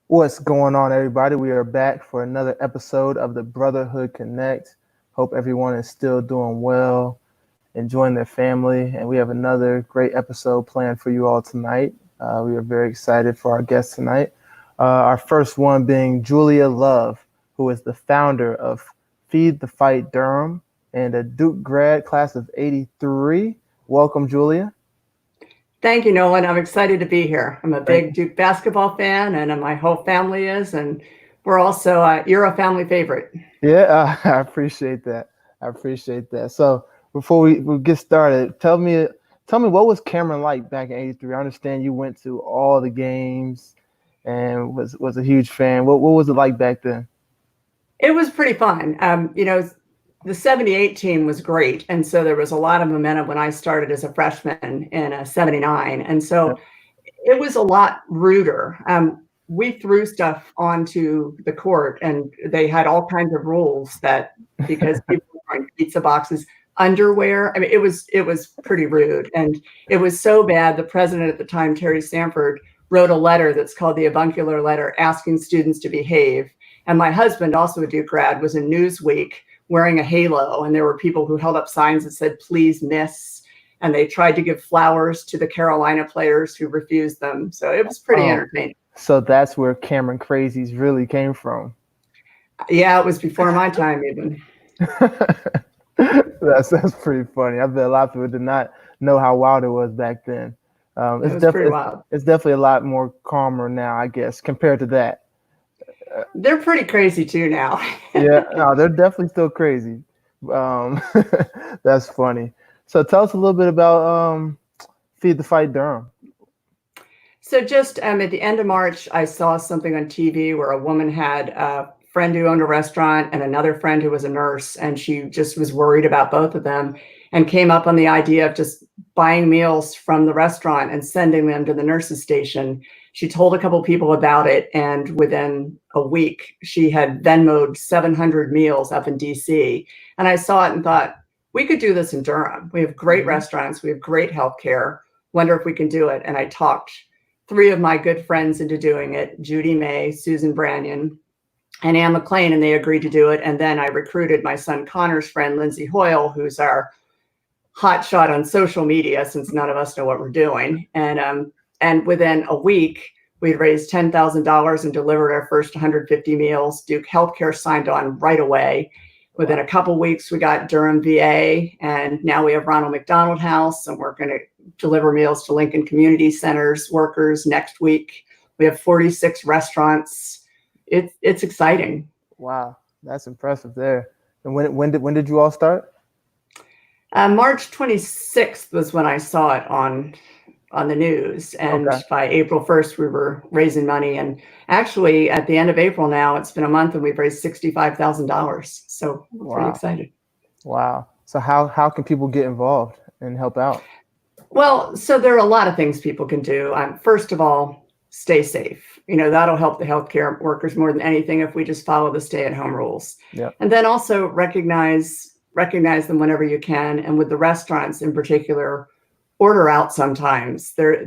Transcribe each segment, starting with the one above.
What's going on, everybody? We are back for another episode of the Brotherhood Connect. Hope everyone is still doing well, enjoying their family, and we have another great episode planned for you all tonight. We are very excited for our guest tonight. Our first one being Julia Love, who is the founder of Feed the Fight Durham and a Duke grad class of '83. Welcome, Julia. Thank you, Nolan. I'm excited to be here. I'm a Thank big Duke basketball fan, and my whole family is. And we're also, you're a family favorite. Yeah, I appreciate that. I appreciate that. So before we get started, tell me what was Cameron like back in '83? I understand you went to all the games and was a huge fan. What was it like back then? It was pretty fun. The 78 team was great. And so there was a lot of momentum when I started as a freshman in 79. And Yeah. so it was a lot ruder. We threw stuff onto the court, and they had all kinds of rules that because people were throwing pizza boxes, underwear. I mean, it was pretty rude, and it was so bad. The president at the time, Terry Sanford, wrote a letter that's called the avuncular letter, asking students to behave. And my husband, also a Duke grad, was in Newsweek wearing a halo, and there were people who held up signs that said "Please, Miss." And they tried to give flowers to the Carolina players who refused them. So it was pretty Oh, entertaining. so that's where Cameron Crazies really came from. Yeah, it was before my time even. That's pretty funny. I bet a lot of people did not know how wild it was back then. It It's was pretty definitely wild. it's definitely a lot more calmer now, I guess, compared to that. They're pretty crazy too now. Yeah, no, they're definitely still crazy. Um, that's funny. So tell us a little bit about Feed the Fight Durham. So just at the end of March, I saw something on TV where a woman had a friend who owned a restaurant and another friend who was a nurse, and she just was worried about both of them and came up on the idea of just buying meals from the restaurant and sending them to the nurses station. She told a couple people about it, and within a week, she had Venmoed 700 meals up in DC. And I saw it and thought, we could do this in Durham. We have great Hmm. restaurants, we have great healthcare. Wonder if we can do it. And I talked three of my good friends into doing it: Judy May, Susan Brannion, and Ann McLean, and they agreed to do it. And then I recruited my son Connor's friend, Lindsay Hoyle, who's our hot shot on social media since none of us know what we're doing. And within a week, we'd raised $10,000 and delivered our first 150 meals. Duke Healthcare signed on right away. Within a Wow. couple of weeks, we got Durham VA, and now we have Ronald McDonald House, and we're going to deliver meals to Lincoln Community Centers workers next week. We have 46 restaurants. It's exciting. Wow, that's impressive there. And when did you all start? March 26th was when I saw it on the news, and Okay. by April 1st, we were raising money. And actually, at the end of April now, it's been a month, and we've raised $65,000. So we're pretty Wow. excited. Wow. So how can people get involved and help out? Well, so there are a lot of things people can do. First of all, stay safe. That'll help the healthcare workers more than anything if we just follow the stay-at-home rules. Yep. And then also recognize them whenever you can. And with the restaurants in particular, order out sometimes. They're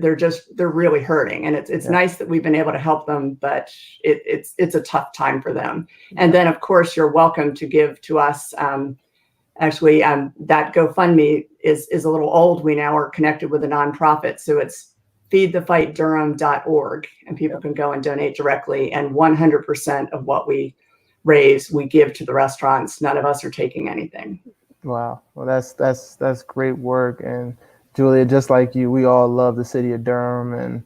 really hurting. And it's Yep. nice that we've been able to help them, but it's a tough time for them. And Yep. then of course you're welcome to give to us. Actually, that GoFundMe is a little old. We now are connected with a nonprofit. So it's feedthefightdurham.org, and people Yep. can go and donate directly. And 100% of what we raise, we give to the restaurants. None of us are taking anything. Wow. Well, that's great work. And Julia, just like you, we all love the city of Durham and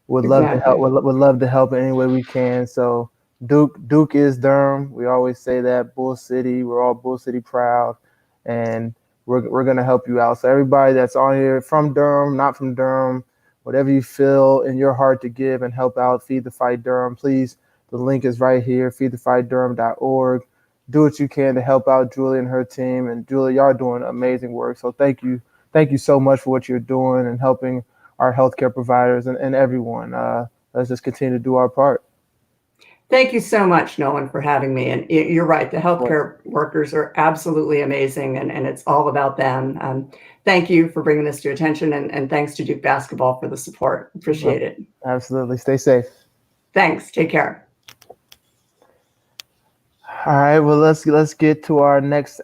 would love to help. Exactly. Would love to help in any way we can. So Duke is Durham. We always say that. Bull City. We're all Bull City proud, and we're gonna help you out. So everybody that's on here from Durham, not from Durham, whatever you feel in your heart to give and help out, Feed the Fight Durham. Please, the link is right here. Feedthefightdurham.org. Do what you can to help out Julie and her team. And Julie, y'all doing amazing work. So thank you so much for what you're doing and helping our healthcare providers and everyone. Let's just continue to do our part. Thank you so much, Nolan, for having me. And you're right, the Of course. healthcare workers are absolutely amazing, and it's all about them. Thank you for bringing this to attention, and thanks to Duke Basketball for the support. Well, Appreciate it. absolutely. Stay safe. Thanks. Take care. All right, well let's get to our next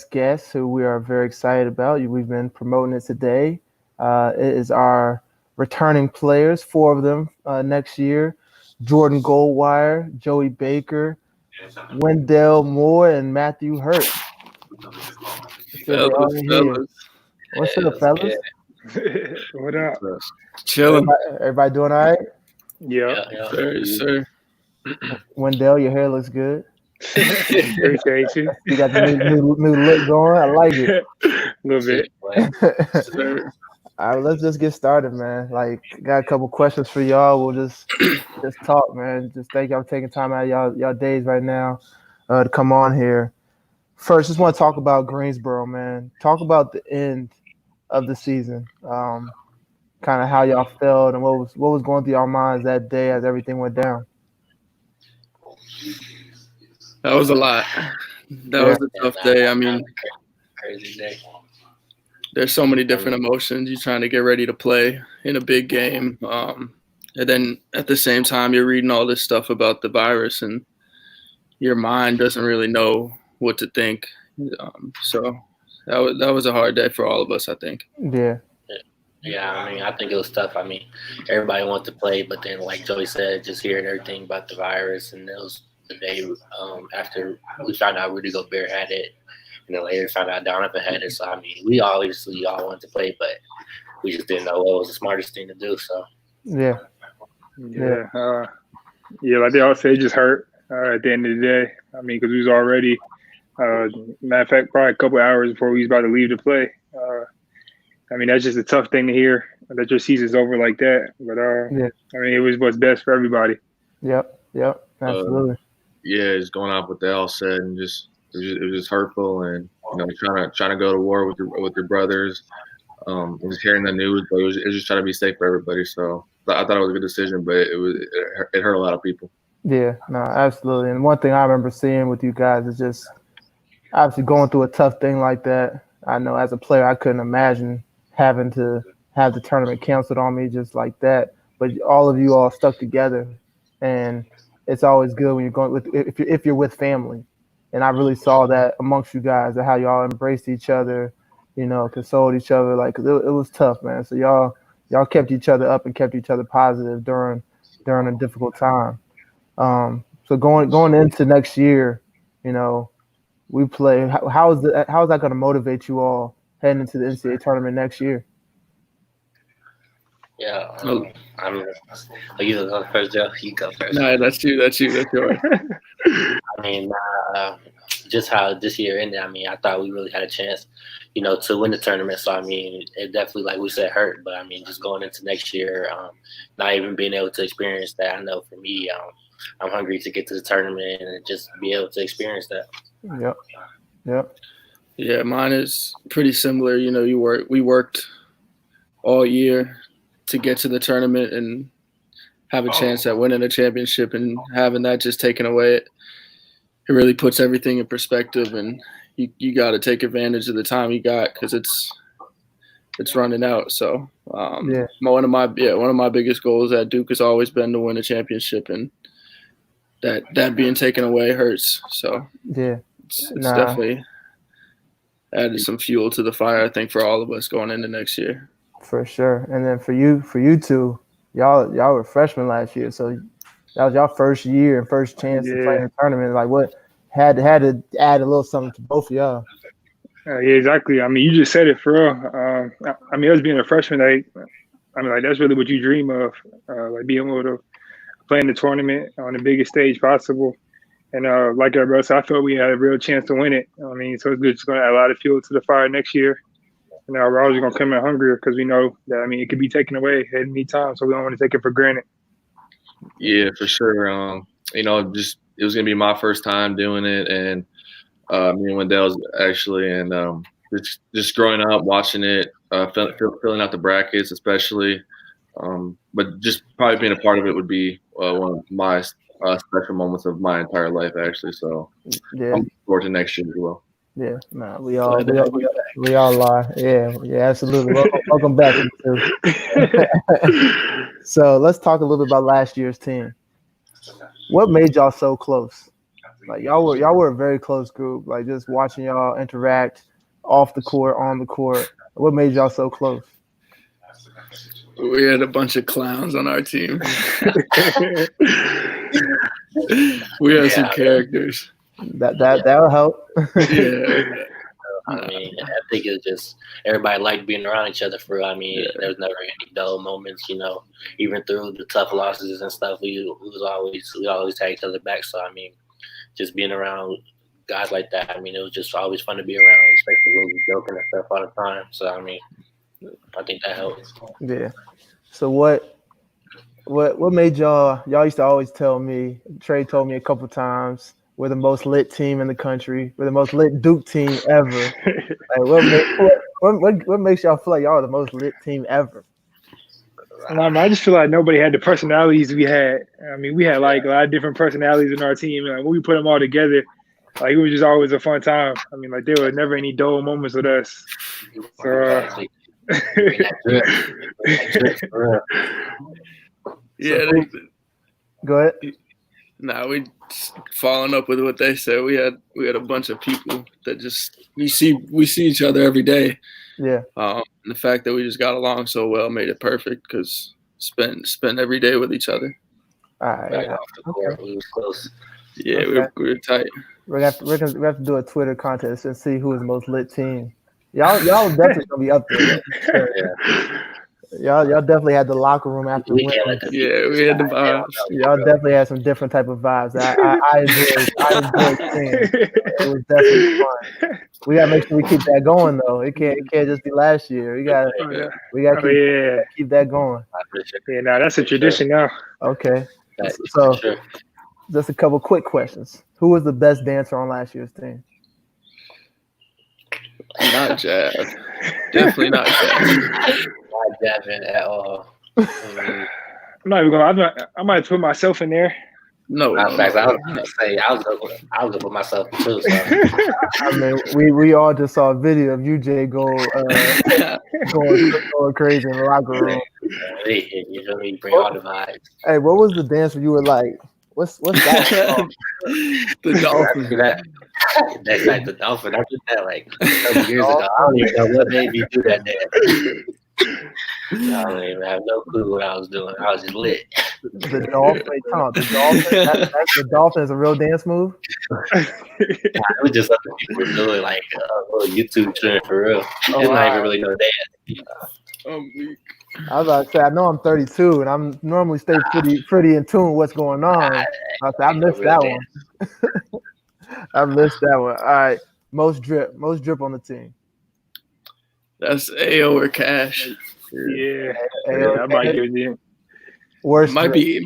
guest, who we are very excited about. We've been promoting it today. It is our returning players, four of them next year: Jordan Goldwire, Joey Baker, Wendell Moore, and Matthew Hurt. So they all in here. What's up, fellas? What up? Chilling. Everybody doing all right? Yeah. Sir. Wendell, your hair looks good. Appreciate you. You got the new look going. I like it. A little bit. All right, let's just get started, man. Like, got a couple questions for y'all. We'll just talk, man. Just thank y'all for taking time out of y'all days right now to come on here. First, just want to talk about Greensboro, man. Talk about the end of the season. Kind of how y'all felt and what was going through y'all minds that day as everything went down. That was a lot. That was a tough day. I mean, crazy day. There's so many different emotions. You're trying to get ready to play in a big game. And then at the same time, you're reading all this stuff about the virus and your mind doesn't really know what to think. So that was a hard day for all of us, I think. Yeah. Yeah, I mean, I think it was tough. I mean, everybody wanted to play, but then, like Joey said, just hearing everything about the virus, and it was the day after we found out Rudy Gobert had it, and then later found out Donovan had it. So, I mean, we obviously all wanted to play, but we just didn't know what was the smartest thing to do. So, yeah. Like they all say, it just hurt at the end of the day. I mean, because we was already, matter of fact, probably a couple hours before we was about to leave to play. I mean, that's just a tough thing to hear that your season's over like that. But I mean, it was what's best for everybody. Yep, absolutely. It's going off what they all said, and it was just hurtful, and trying to go to war with your brothers, and just hearing the news, but it was just trying to be safe for everybody. So I thought it was a good decision, but it hurt a lot of people. Yeah, no, absolutely. And one thing I remember seeing with you guys is just obviously going through a tough thing like that. I know as a player, I couldn't imagine having to have the tournament canceled on me just like that. But all of you all stuck together, and it's always good when you're going with if you're with family. And I really saw that amongst you guys, how y'all embraced each other, consoled each other. Like it was tough, man. So y'all kept each other up and kept each other positive during a difficult time. So going into next year, we play. How is that going to motivate you all heading into the NCAA tournament next year? Yeah, you go first, Joe. You go first. No, that's you. That's yours. I mean, just how this year ended. I mean, I thought we really had a chance, to win the tournament. So I mean, it definitely, like we said, hurt. But I mean, just going into next year, not even being able to experience that. I know for me, I'm hungry to get to the tournament and just be able to experience that. Yep. Yeah, mine is pretty similar. We worked all year to get to the tournament and have a chance at winning a championship, and having that just taken away, it really puts everything in perspective, and you got to take advantage of the time you got because it's running out. So one of my biggest goals at Duke has always been to win a championship, and that being taken away hurts. So it's definitely added some fuel to the fire, I think, for all of us going into next year. For sure. And then for you two, y'all were freshmen last year, so that was y'all first year and first chance to play in the tournament. Like, what had to add a little something to both of y'all? Yeah, exactly. I mean, you just said it, for real. I mean, us being a freshman, that's really what you dream of, like being able to play in the tournament on the biggest stage possible. And like our brother said, I felt we had a real chance to win it. I mean, so it's just going to add a lot of fuel to the fire next year. And we're always going to come in hungrier because we know that, I mean, it could be taken away at any time, so we don't want to take it for granted. Yeah, for sure. Just it was going to be my first time doing it, and me and Wendell's actually, and just growing up watching it, filling out the brackets especially, but just probably being a part of it would be one of my special moments of my entire life, actually. So I'm looking forward to next year as well. Yeah, no, we all are. Yeah, absolutely. Welcome back. So let's talk a little bit about last year's team. What made y'all so close? Like y'all were a very close group. Like just watching y'all interact off the court, on the court. What made y'all so close? We had a bunch of clowns on our team. We had some characters. That'll help. Yeah. I mean, I think it's just everybody liked being around each other for real. I mean, there's never any dull moments, even through the tough losses and stuff. We always had each other back. So I mean, just being around guys like that, I mean, it was just always fun to be around, especially when we were joking and stuff all the time. So I mean, I think that helps. Yeah. So what made y'all used to always tell me, Trey told me a couple times, we're the most lit team in the country. We're the most lit Duke team ever. Like what makes y'all feel like y'all are the most lit team ever? I just feel like nobody had the personalities we had. I mean, we had like a lot of different personalities in our team. And like when we put them all together, like it was just always a fun time. I mean, like there were never any dull moments with us. So, Yeah. Go ahead. Nah, we following up with what they said. We had a bunch of people that just we see each other every day. Yeah. And the fact that we just got along so well made it perfect because spend every day with each other. All right. Off the court, we was close. Yeah, Okay. we were tight. We're gonna have to do a Twitter contest and see who is the most lit team. Y'all definitely gonna be up there. Sure. Y'all definitely had the locker room after winning. Yeah, we had the vibes. Y'all definitely had some different type of vibes. I enjoyed seeing it. It was definitely fun. We gotta make sure we keep that going though. It can't just be last year. We gotta keep that going. Yeah, now that's a tradition now. Okay. So just a couple quick questions. Who was the best dancer on last year's team? Not Jab. Definitely not Jab. Not jabbing at all. I'm not even gonna. I might put myself in there. No. In fact, I was gonna say I was gonna put myself too. So. I mean, we all just saw a video of UJ going crazy in the locker room. You know me, bring all the vibes. Hey, what was the dance where you were like, what's that? The dolphin. That's like the dolphin. I did that like a couple years ago. I don't even know what made me do that dance. I don't even have no clue what I was doing. I was just lit. The dolphin. The dolphin is a real dance move. It was just something people were doing, like a little YouTube trend for real. It's not even really no dance. I was about to say, I know I'm 32 and I'm normally stay pretty in tune with what's going on. I missed that one. I missed that one. All right, most drip on the team. That's AO or Cash. Yeah, I might give it to you. Worst might drip.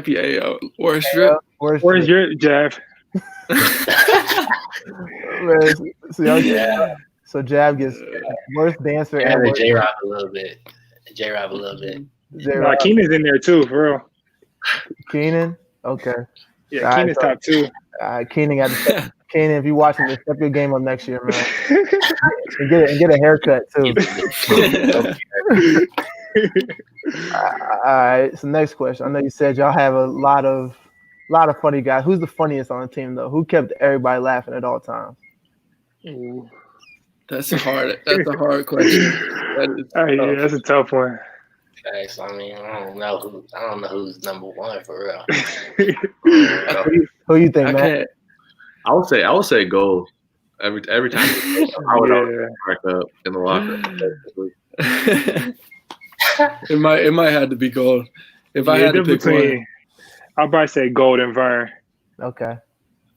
be AO. Worst drip. Where's your Jab? So Jab gets worst dancer and worst J-Rob a little bit. J-Rob a little bit. Keenan's in there too, for real. Keenan? Okay. Yeah, Keenan's top 2. Keenan if you're watching this, step your game up next year, man. and get a haircut too. All right. So next question. I know you said y'all have a lot of funny guys. Who's the funniest on the team though? Who kept everybody laughing at all times? Ooh. That's a hard question. Yeah, that's a tough one. Thanks. I mean, I don't know who's number one for real. Who you think, man? I would say Gold. Every time I would always crack up in the locker. It might have to be Gold. If I had to pick one, I'll probably say Gold and Vern. Okay.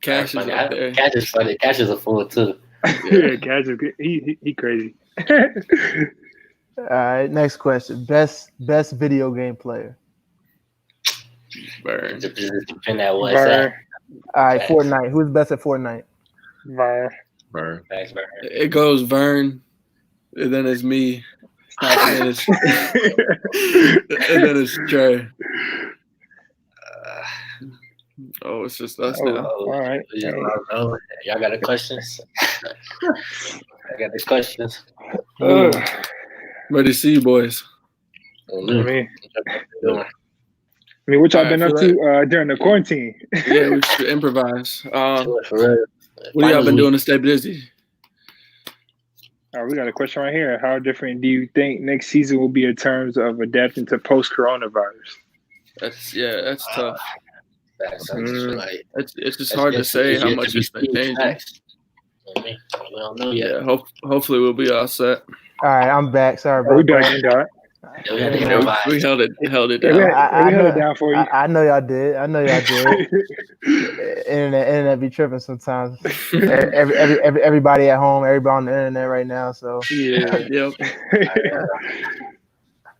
Cash is up there. Cash is funny. Cash is a fool too. Yeah, Cash is he crazy. All right, next question. Best video game player. Vern. Depend on what's Vern. All right, Fortnite. Who's best at Fortnite? Vern. Thanks, Vern. It goes Vern, and then it's me. And then it's Trey. It's just us now. All right. Y'all got any questions? I got these questions. Ready to see you boys. I mean, what y'all All right, been I up feel to during the quarantine? Yeah, we should improvise. For real. What have y'all been Finally, doing to stay busy? We got a question right here. How different do you think next season will be in terms of adapting to post-coronavirus? That's tough. Facts. I just feel like It's just hard to say how much it's been changing. Facts. You know what I mean? We don't know yet. Yeah, hopefully we'll be all set. All right, I'm back. Sorry We about back that. in, dog. Yeah, we had to get our vibes. We held it Yeah, down. we held it down for you. I know y'all did. Internet be tripping sometimes. Everybody at home, everybody on the internet right now. So Yeah. Yep.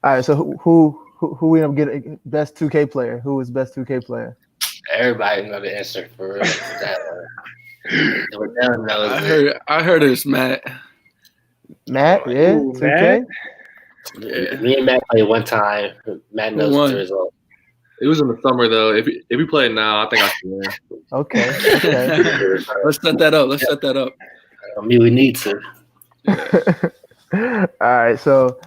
all right. So who we end up getting best 2K player? Who is best 2K player? Everybody know the answer for real. Wendell knows I heard it's Matt. Matt, yeah, Ooh, 2K. it. Me and Matt played one time. Matt knows won? the result. It was in the summer though. If we play it now, I think I can win. Okay. Let's set that up. I mean, we need to. All right. So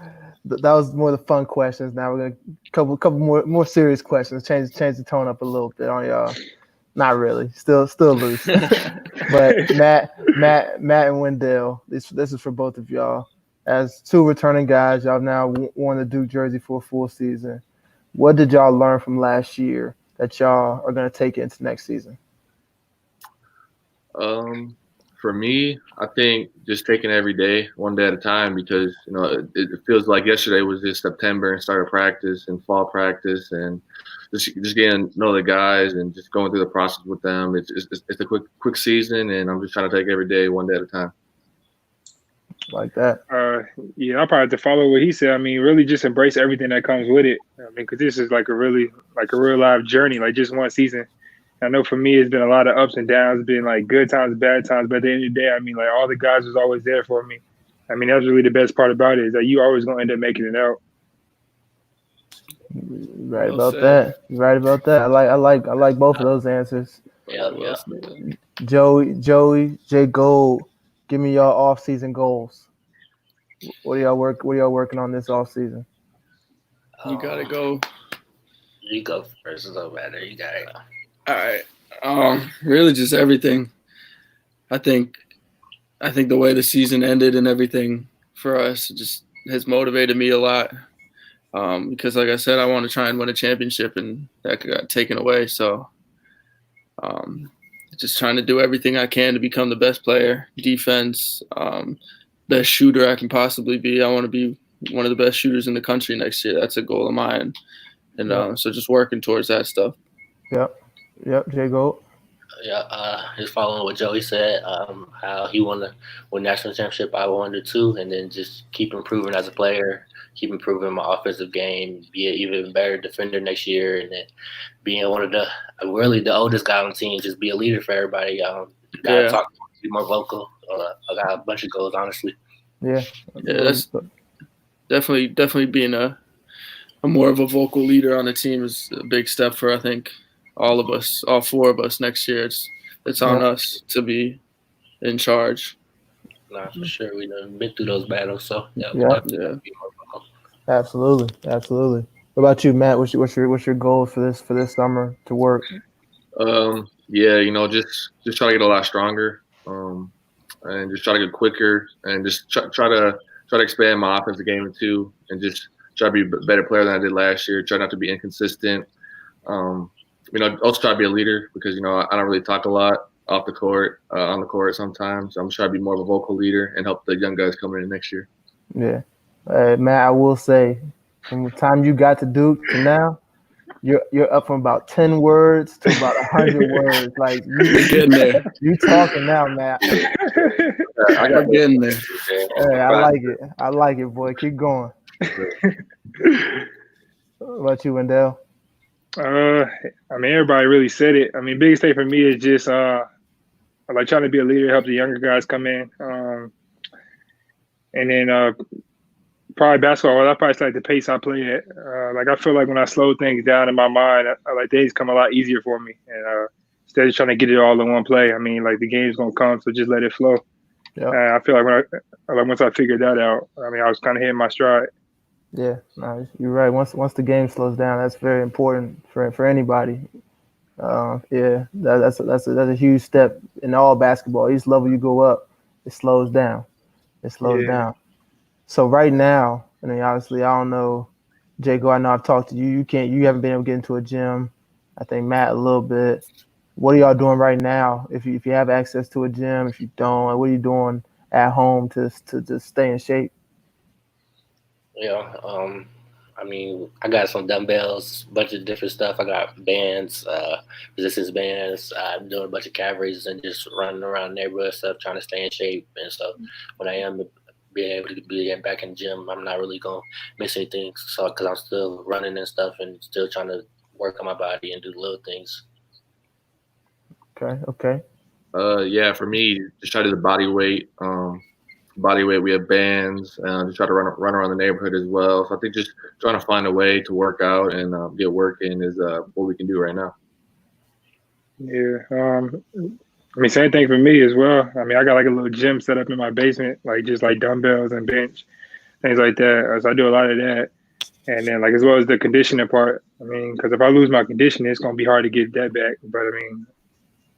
that was more the fun questions. Now we're gonna couple more serious questions. Change the tone up a little bit on y'all. Not really. Still loose. But Matt and Wendell, this is for both of y'all. As two returning guys, y'all now worn the Duke jersey for a full season. What did y'all learn from last year that y'all are going to take into next season? For me, I think just taking every day, one day at a time, because it feels like yesterday was just September and started practice and fall practice, and just getting to know the guys and just going through the process with them. It's a quick season, and I'm just trying to take every day, one day at a time. Like that. Yeah, I'll probably have to follow what he said. I mean, really just embrace everything that comes with it. I mean, because this is like a real life journey, like just one season. I know for me, it's been a lot of ups and downs, it's been like good times, bad times. But at the end of the day, I mean, like all the guys was always there for me. I mean, that's really the best part about it is that you always going to end up making it out. Right about that. Right about that. I like both of those answers. Yeah. Joey, J Gold, give me y'all off-season goals. What are y'all working on this off-season? You gotta go. You go first. It don't matter. You gotta go. All right. Really just everything. I think the way the season ended and everything for us just has motivated me a lot. Because like I said, I want to try and win a championship, and that got taken away. So just trying to do everything I can to become the best player, defense, best shooter I can possibly be. I want to be one of the best shooters in the country next year. That's a goal of mine. And so just working towards that stuff. Yep, J Gold. Yeah, just following what Joey said, how he wanted to win national championship, I wanted to, and then just keep improving as a player, keep improving my offensive game, be an even better defender next year, and then being one of the oldest guy on the team, just be a leader for everybody. Gotta talk, be more vocal. I got a bunch of goals, honestly. Yeah, that's definitely being a more of a vocal leader on the team is a big step for, I think, all of us, all four of us next year. It's on us to be in charge. Nah, for sure. We've been through those battles, so yeah. Absolutely. What about you, Matt? What's your goal for this summer to work? Just try to get a lot stronger, and just try to get quicker, and just try to expand my offensive game too, and just try to be a better player than I did last year. Try not to be inconsistent. Also try to be a leader because I don't really talk a lot off the court, on the court sometimes. I'm just trying to be more of a vocal leader and help the young guys coming in next year. Yeah, Matt, I will say, from the time you got to Duke to now, you're up from about 10 words to about 100 words. Like you getting there. You talking now, Matt. I got getting there. Hey, I like it, boy. Keep going. What about you, Wendell? I mean, everybody really said it. I mean, biggest thing for me is just like trying to be a leader, help the younger guys come in, and then probably basketball. I probably like the pace I play at. Like I feel like when I slow things down in my mind, I like things come a lot easier for me. And instead of trying to get it all in one play, I mean, like the game's gonna come, so just let it flow. I feel like once I figured that out, I mean, I was kind of hitting my stride. Yeah, no, you're right. Once the game slows down, that's very important for anybody. Yeah, that's a huge step in all basketball. Each level you go up, it slows down. It slows Yeah. down. So right now, I mean, obviously, I don't know, Jaco. I know I've talked to you. You haven't been able to get into a gym. I think Matt a little bit. What are y'all doing right now? If you have access to a gym, if you don't, like, what are you doing at home to just stay in shape? Yeah. I mean, I got some dumbbells, bunch of different stuff. I got bands, resistance bands. I'm doing a bunch of calf raises and just running around the neighborhood stuff, trying to stay in shape. And so when I am being able to be back in the gym, I'm not really gonna miss anything. So because I'm still running and stuff and still trying to work on my body and do little things. Okay. Yeah, for me, just try to do the body weight. Body weight, we have bands, just try to run around the neighborhood as well. So I think just trying to find a way to work out and get work in is what we can do right now. Yeah. I mean, same thing for me as well. I mean, I got like a little gym set up in my basement, like just like dumbbells and bench, things like that. So I do a lot of that. And then, like, as well as the conditioning part. I mean, because if I lose my conditioning, it's going to be hard to get that back. But I mean,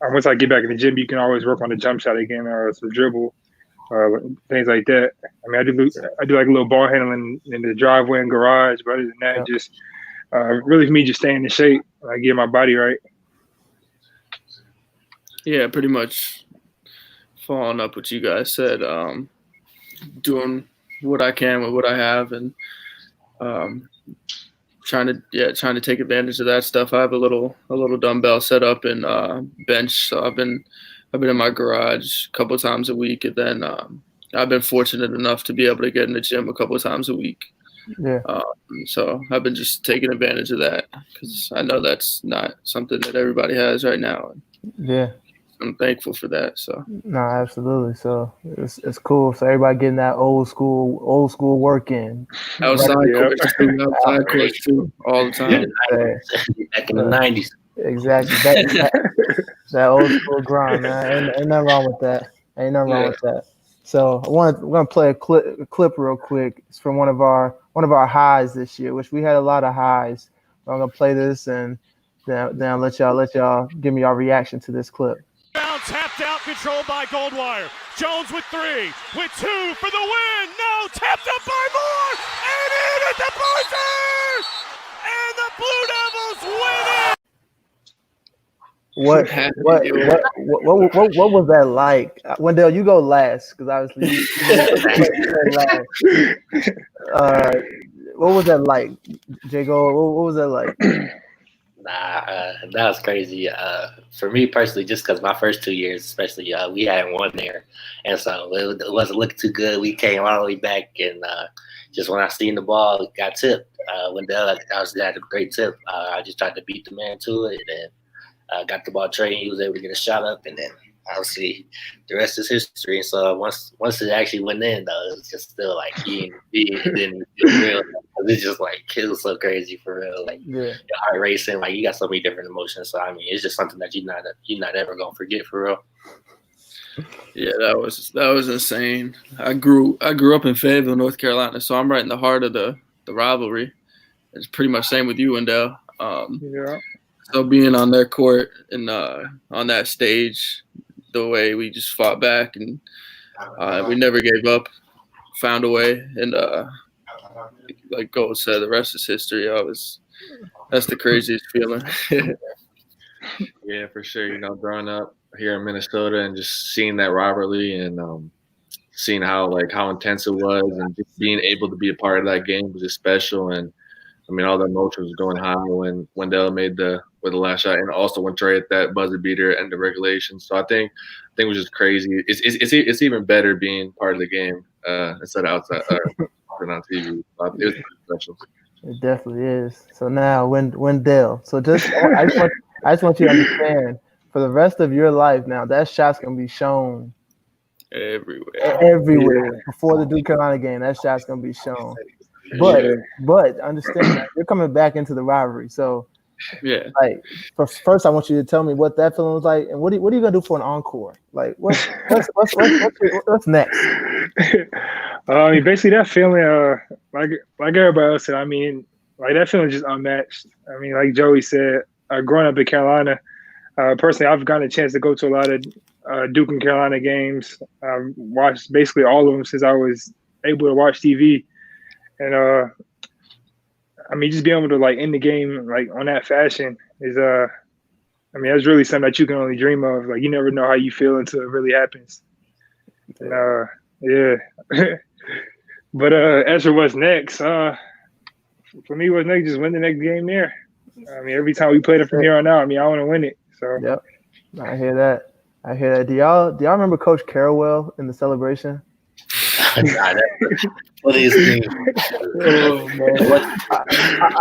once I get back in the gym, you can always work on the jump shot again or some dribble, things like that. I mean, I do like a little ball handling in the driveway and garage. But other than that, just really for me, just staying in shape, get my body right. Yeah, pretty much following up what you guys said. Doing what I can with what I have, and trying to take advantage of that stuff. I have a little dumbbell set up and bench, so I've been in my garage a couple times a week, and then I've been fortunate enough to be able to get in the gym a couple times a week. Yeah. So I've been just taking advantage of that because I know that's not something that everybody has right now. Yeah. I'm thankful for that. So no, absolutely. So it's cool. So everybody getting that old school work in. Outside courts too, all the time. Back in the 90s. Exactly. That old school grind, man. Ain't nothing wrong with that. Ain't nothing wrong with that. So we're gonna play a clip real quick. It's from one of our highs this year, which we had a lot of highs. I'm gonna play this and then I'll let y'all give me your reaction to this clip. Tapped out, controlled by Goldwire. Jones with 3, with 2 for the win. No, tapped up by Moore, and in at the buzzer, and the Blue Devils win it. What was that like? Wendell, you go last because obviously you last. What was that like, Jago? What was that like? That was crazy. For me personally, just because my first 2 years, especially, we hadn't won there, and so it wasn't looking too good. We came all the way back, and just when I seen the ball, got tipped. Wendell, I had a great tip. I just tried to beat the man to it, and got the ball trade. He was able to get a shot up, and then obviously the rest is history. So once it actually went in, though, it was just still like it didn't feel real. It's just like it was so crazy for real. Like your heart racing, like you got so many different emotions. So I mean, it's just something that you're not ever gonna forget for real. Yeah, that was insane. I grew up in Fayetteville, North Carolina, so I'm right in the heart of the rivalry. It's pretty much same with you, Wendell. So being on their court and on that stage, the way we just fought back and we never gave up, found a way, and like Gold said, the rest is history. That's the craziest feeling. Yeah, for sure. Growing up here in Minnesota and just seeing that rivalry and seeing how intense it was, and just being able to be a part of that game was just special. And I mean, all the emotions was going high when Wendell made the last shot, and also when Trey hit that buzzer beater at the end of regulation. So I think it was just crazy. It's even better being part of the game instead of outside on TV. It was pretty special. It definitely is. So now, Wendell. So I just want you to understand, for the rest of your life now, that shot's gonna be shown everywhere. Before the Duke Carolina game, that shot's gonna be shown. But understand that you're coming back into the rivalry. So like first, I want you to tell me what that feeling was like, and what are you gonna do for an encore? Like what's next? I mean, basically that feeling, like everybody else said, I mean, like that feeling is just unmatched. I mean, like Joey said, growing up in Carolina, personally, I've gotten a chance to go to a lot of Duke and Carolina games. I've watched basically all of them since I was able to watch TV, and I mean, just being able to like end the game like on that fashion is I mean, that's really something that you can only dream of. Like, you never know how you feel until it really happens. And, yeah. But as for what's next, for me, what's next? Just win the next game there. I mean, every time we play it from here on out, I mean, I want to win it. So. Yep, I hear that. Do y'all remember Coach Carrawell in the celebration? What is things? Oh, man.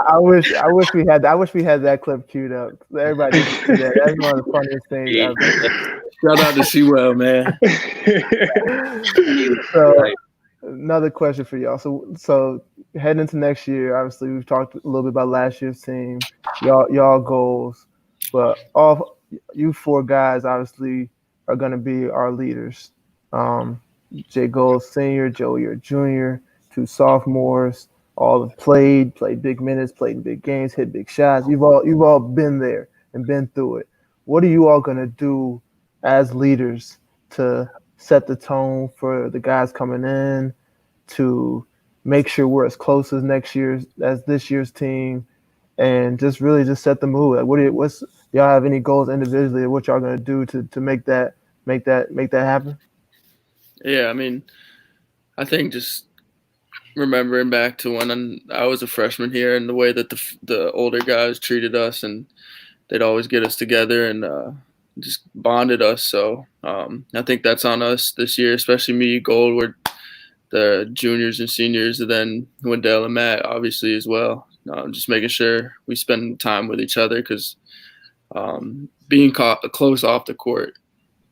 I wish we had that clip queued up. Everybody needs to see that. That's one of the funniest things ever. Shout out to Sewell, man. So, another question for y'all. So heading into next year, obviously we've talked a little bit about last year's team, y'all goals, but all you four guys obviously are going to be our leaders. Jay Gold Sr., Joey Jr., two sophomores, all have played big minutes, played in big games, hit big shots. You've all been there and been through it. What are you all going to do as leaders to set the tone for the guys coming in, to make sure we're as close as this year's team, and just really just set the mood? Like, y'all have any goals individually of what y'all gonna do to make that happen? Yeah, I mean, I think just remembering back to when I was a freshman here and the way that the older guys treated us, and they'd always get us together and just bonded us. So I think that's on us this year, especially me, Gold, we're the juniors and seniors, and then Wendell and Matt obviously as well. Just making sure we spend time with each other, because being close off the court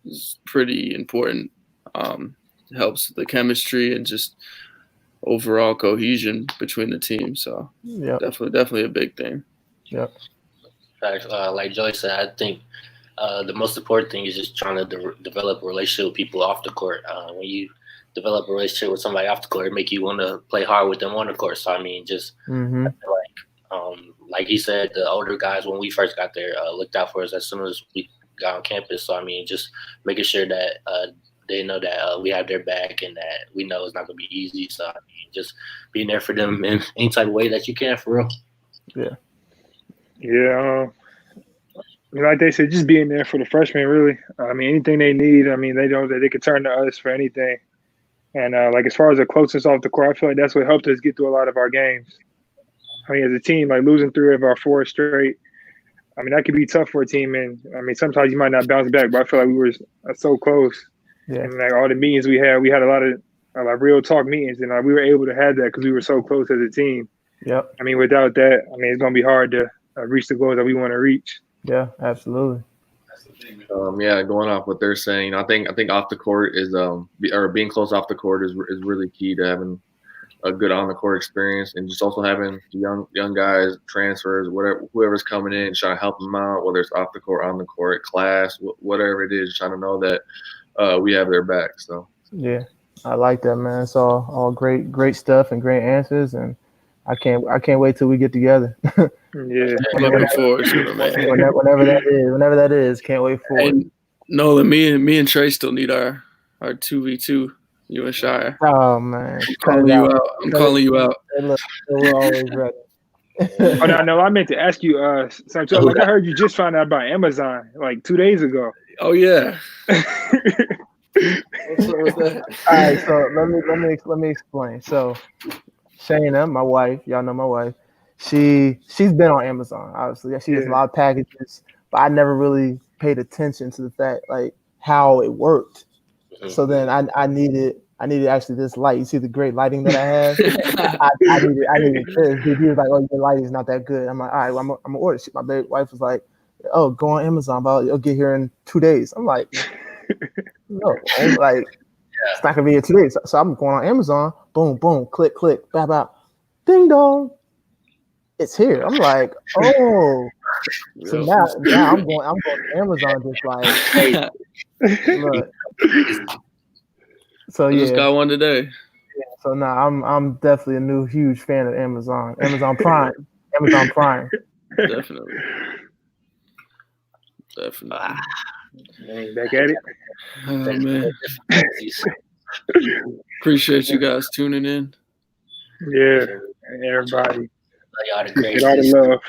is pretty important. It helps the chemistry and just overall cohesion between the team. So yeah, definitely a big thing. Yeah. Like Joey said, I think the most important thing is just trying to develop a relationship with people off the court. When you develop a relationship with somebody off the court, it make you want to play hard with them on the court. So I mean, just Mm-hmm. like he said, the older guys when we first got there looked out for us as soon as we got on campus. So I mean, just making sure that they know that we have their back and that we know it's not going to be easy. So I mean, just being there for them in any type of way that you can, for real. Yeah. Yeah. Like they said, just being there for the freshmen, really. I mean, anything they need, I mean, they know that they can turn to us for anything. And, like, as far as the closeness off the court, I feel like that's what helped us get through a lot of our games. I mean, as a team, like, losing 3 of our 4 straight, I mean, that could be tough for a team. And, I mean, sometimes you might not bounce back, but I feel like we were so close. Yeah. And, like, all the meetings we had a lot of, like, real talk meetings. And we were able to have that because we were so close as a team. Yep. I mean, without that, I mean, it's going to be hard to reach the goals that we want to reach. Yeah, absolutely. Yeah, going off what they're saying, I think off the court is or being close off the court is really key to having a good on the court experience, and just also having young guys, transfers, whoever's coming in, trying to help them out, whether it's off the court, on the court, class, whatever it is, trying to know that we have their back. So yeah, I like that, man. It's all great stuff and great answers, and I can't wait till we get together. Yeah, Looking forward to it, man. Whenever that is, can't wait for it. And Nolan, me and Trey still need our 2v2. You and Shire. Oh man, I'm calling you out. Hey, look, we're always ready. Oh no, I meant to ask you something too. Like, I heard you just found out about Amazon like 2 days ago. Oh yeah. What's that? All right, so let me explain. So Shayna, my wife, y'all know my wife. She's been on Amazon, obviously. She gets a lot of packages, but I never really paid attention to the fact like how it worked. So then I needed actually this light. You see the great lighting that I have? I needed this. He was like, "Oh, your lighting's not that good." I'm like, "All right, well, I'm gonna order it." My wife was like, "Oh, go on Amazon, but it'll get here in 2 days." I'm like, "No, like it's not gonna be here 2 days." So I'm going on Amazon. Boom, boom, click, bap, bap, ding dong. It's here. I'm like, oh. So now I'm going to Amazon just like, look. So I just got one today. So now I'm definitely a new huge fan of Amazon. Amazon Prime. Amazon Prime. Definitely. Man, back at it. Oh, man. Appreciate you guys tuning in. Yeah, and everybody. Y'all the Appreciate all the love.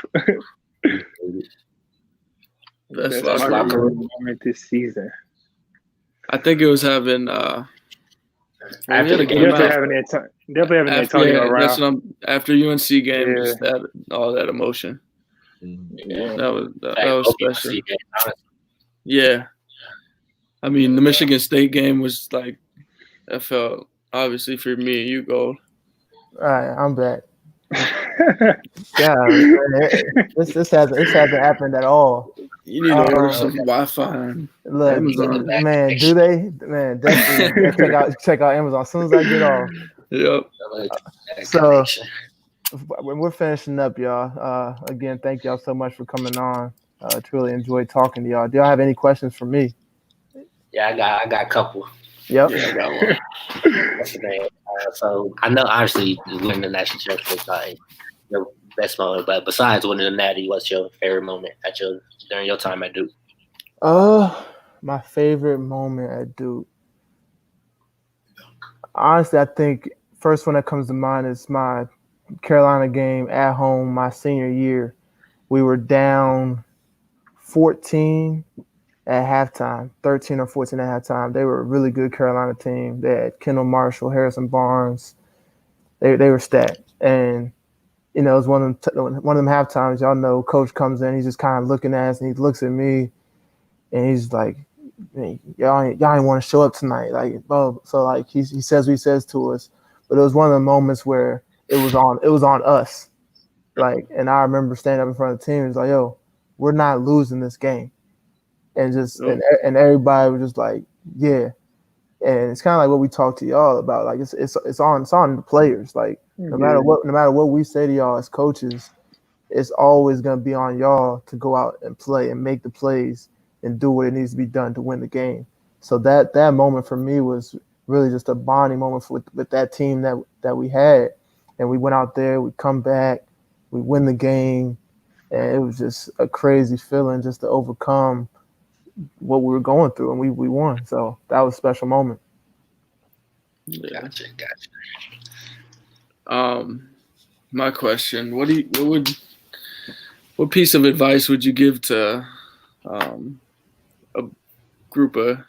Best That's my locker room. favorite moment this season. I think it was having we had a good Definitely amount. having Antonio around. That's what after UNC game, Yeah. just that all that emotion. Yeah. That was special. Yeah. I mean, the Michigan State game was like, that felt obviously for me and you, Gold. All right, I'm back. Yeah, this hasn't happened at all. You need to order some Wi-Fi. Look, Amazon. man, do they? Man, definitely check out Amazon as soon as I get off. Yep. So when we're finishing up, y'all, again, thank y'all so much for coming on. Truly enjoyed talking to y'all. Do y'all have any questions for me? Yeah, I got a couple. Yep. Yeah, I got one. What's the name? So I know obviously winning the national championship is like your best moment, but besides winning the natty, what's your favorite moment during your time at Duke? My favorite moment at Duke. Honestly, I think first one that comes to mind is my Carolina game at home my senior year. We were down 14 at halftime, 13 or 14 at halftime. They were a really good Carolina team. They had Kendall Marshall, Harrison Barnes. They were stacked. And, you know, it was one of them half times, y'all know, coach comes in, he's just kind of looking at us, and he looks at me, and he's like, y'all ain't want to show up tonight. Like, well, so like he says what he says to us. But it was one of the moments where it was on us. Like, and I remember standing up in front of the team and was like, yo, we're not losing this game. And just and everybody was just like, yeah. And it's kind of like what we talked to y'all about. Like it's on the players. Like no matter what we say to y'all as coaches, it's always gonna be on y'all to go out and play and make the plays and do what it needs to be done to win the game. So that moment for me was really just a bonding moment with that team that we had. And we went out there, we come back, we win the game, and it was just a crazy feeling just to overcome what we were going through, and we won. So that was a special moment. Gotcha. My question: what piece of advice would you give to a group of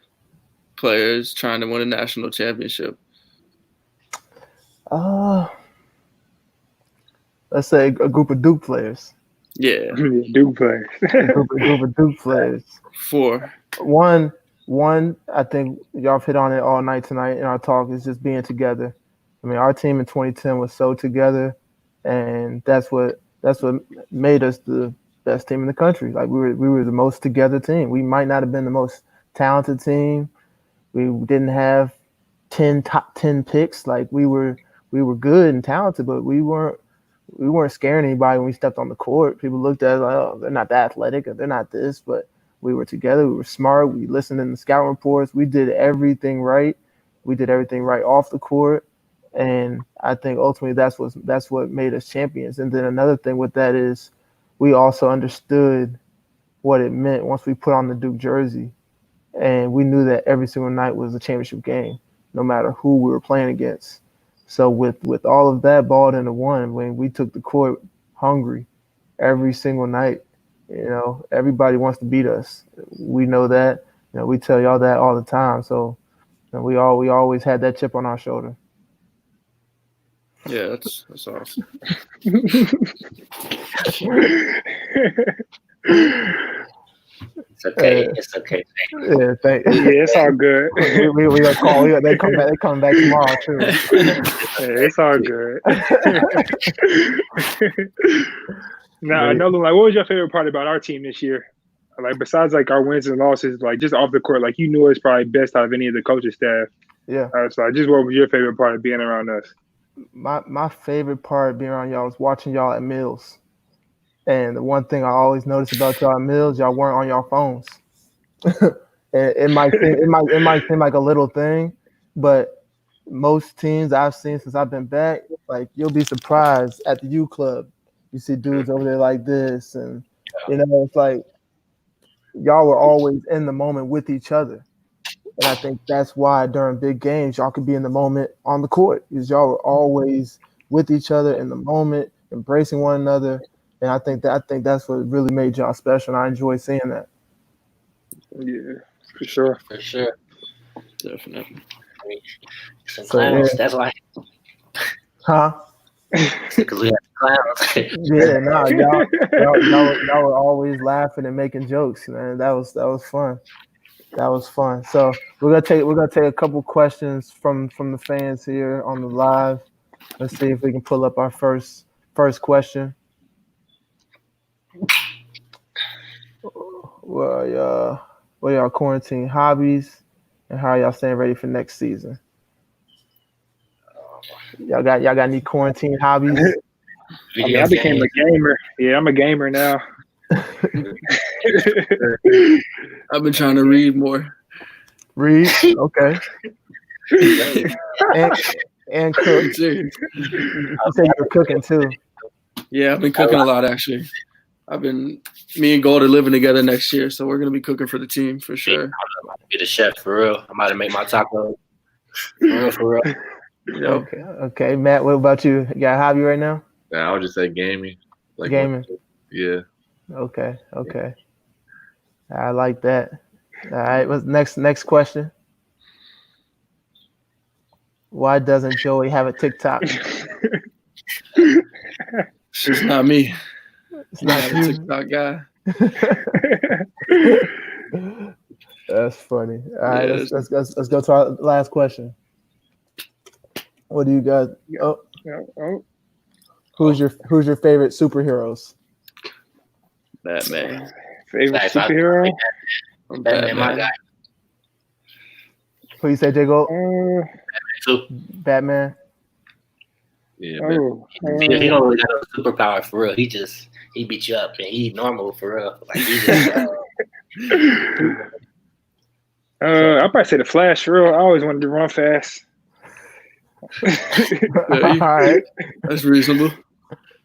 players trying to win a national championship? Let's say a group of Duke players. Yeah, Duke players. a group of Duke players. One, I think y'all hit on it all night tonight in our talk, is just being together. I mean, our team in 2010 was so together, and that's what made us the best team in the country. Like we were the most together team. We might not have been the most talented team. We didn't have top 10 picks. Like we were good and talented, but we weren't scaring anybody when we stepped on the court. People looked at us like, oh, they're not that athletic, or they're not this, but we were together. We were smart. We listened in the scout reports. We did everything right. We did everything right off the court. And I think ultimately that's what made us champions. And then another thing with that is we also understood what it meant once we put on the Duke jersey. And we knew that every single night was a championship game, no matter who we were playing against. So with all of that balled into one, when we took the court hungry every single night, you know, everybody wants to beat us. We know that. You know, we tell y'all that all the time. So you know, we always had that chip on our shoulder. Yeah, that's awesome. It's okay. It's okay. Yeah, it's all good. we got call. They come back tomorrow too. It's all good. Now, another like, what was your favorite part about our team this year? Like, besides like our wins and losses, like just off the court, like you knew us probably best out of any of the coaching staff. Yeah. So, just what was your favorite part of being around us? My favorite part of being around y'all was watching y'all at meals. And the one thing I always noticed about y'all at meals, y'all weren't on y'all phones. it might seem like a little thing, but most teams I've seen since I've been back, like you'll be surprised at the U Club. You see dudes over there like this, and it's like y'all were always in the moment with each other. And I think that's why during big games, y'all could be in the moment on the court because y'all were always with each other in the moment, embracing one another. And I think that's what really made y'all special. And I enjoy seeing that. Yeah, for sure. For sure. Definitely. I mean, some So, clowns. yeah. That's why. Huh? Because we have clowns. Yeah, no, y'all were always laughing and making jokes, man. That was fun. That was fun. So we're gonna take a couple questions from the fans here on the live. Let's see if we can pull up our first question. Well, what are y'all quarantine hobbies, and how are y'all staying ready for next season? Y'all got any quarantine hobbies? I mean, I became a gamer. Yeah, I'm a gamer now. I've been trying to read more. Read, okay. and cook. You said you were cooking too. Yeah, I've been cooking a lot actually. Me and Gold are living together next year, so we're gonna be cooking for the team for sure. I'm about to be the chef for real. I'm about to make my tacos. For real. Yep. Okay. Matt, what about you? You got a hobby right now? Yeah, I would just say gaming. Like Gaming. Yeah. Okay. I like that. All right. What's next question? Why doesn't Joey have a TikTok? It's not me. It's not a you. TikTok guy. That's funny. All right, Yeah, let's go to our last question. What do you guys? Who's your favorite superheroes? Batman. Favorite superhero? Batman, my guy. Who you say, J. Gold? Batman. Yeah. Oh, he don't really got no superpower for real. He beat you up and he normal for real. Like he just. I'll probably say the Flash. For real, I always wanted to run fast. All right, that's reasonable.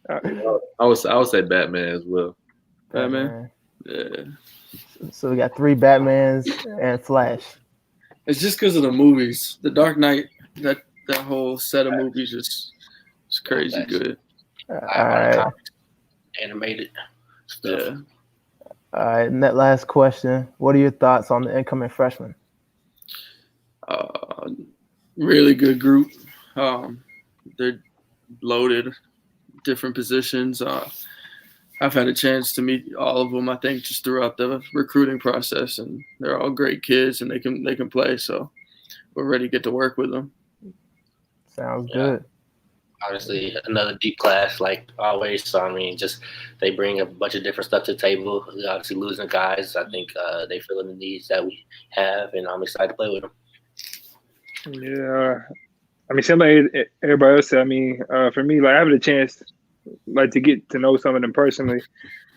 I would say Batman as well. Batman. Yeah. So we got 3 Batmans and Flash. It's just because of the movies. The Dark Knight, that whole set of movies is crazy good. All right. Animated stuff. Yeah. All right, and that last question. What are your thoughts on the incoming freshmen? Really good group. They're loaded, different positions. I've had a chance to meet all of them, I think, just throughout the recruiting process, and they're all great kids, and they can play. So we're ready to get to work with them. Sounds good. Obviously, another deep class, like always. So, I mean, just they bring a bunch of different stuff to the table. Obviously, losing guys, I think they fill in the needs that we have, and I'm excited to play with them. Yeah. I mean, everybody else said, I mean, for me, like, having a chance, like, to get to know some of them personally.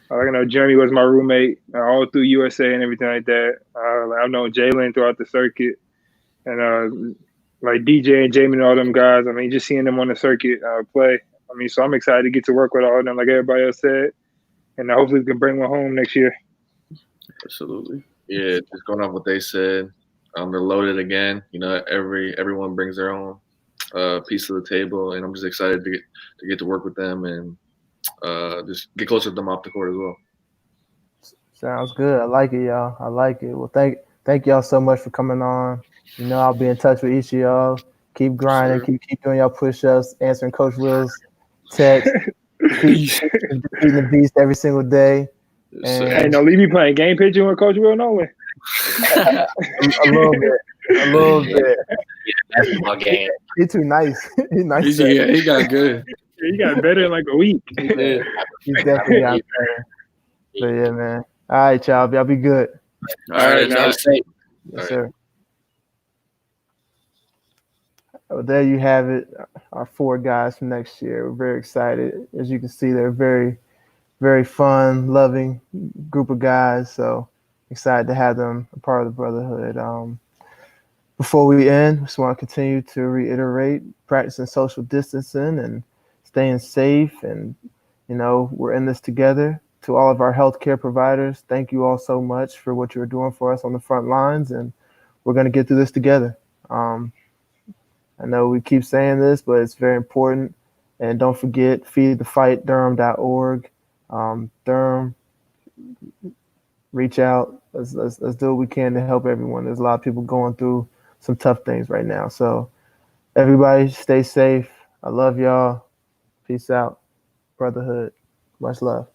Like, I know Jeremy was my roommate all through USA and everything like that. I've known Jalen throughout the circuit. And, like DJ and Jamie and all them guys, I mean, just seeing them on the circuit play. I mean, so I'm excited to get to work with all of them, like everybody else said, and hopefully we can bring one home next year. Absolutely. Yeah, just going off what they said, they're loaded again. You know, everyone brings their own piece of the table, and I'm just excited to get to work with them and just get closer to them off the court as well. Sounds good. I like it, y'all. I like it. Well, thank y'all so much for coming on. You know, I'll be in touch with each of y'all. Keep grinding. Sure. Keep doing y'all push-ups, answering Coach Will's text. Keep beating the beast every single day. And hey, no, leave me playing game pitching with Coach Will Nolan. a little bit. Yeah, that's my game. He's too nice. He's nice. Yeah, he got good. He got better in like a week. Yeah. He's definitely got better. So yeah, man. All right, y'all be good. All right, now. Yes, sir. Well, there you have it. Our 4 guys from next year. We're very excited. As you can see, they're very, very fun, loving group of guys. So excited to have them a part of the Brotherhood. before we end, just want to continue to reiterate practicing social distancing and staying safe. And, we're in this together. To all of our healthcare providers, thank you all so much for what you're doing for us on the front lines. And we're going to get through this together. I know we keep saying this, but it's very important. And don't forget, feedthefightdurham.org. Durham, reach out. Let's do what we can to help everyone. There's a lot of people going through some tough things right now. So everybody stay safe. I love y'all. Peace out. Brotherhood. Much love.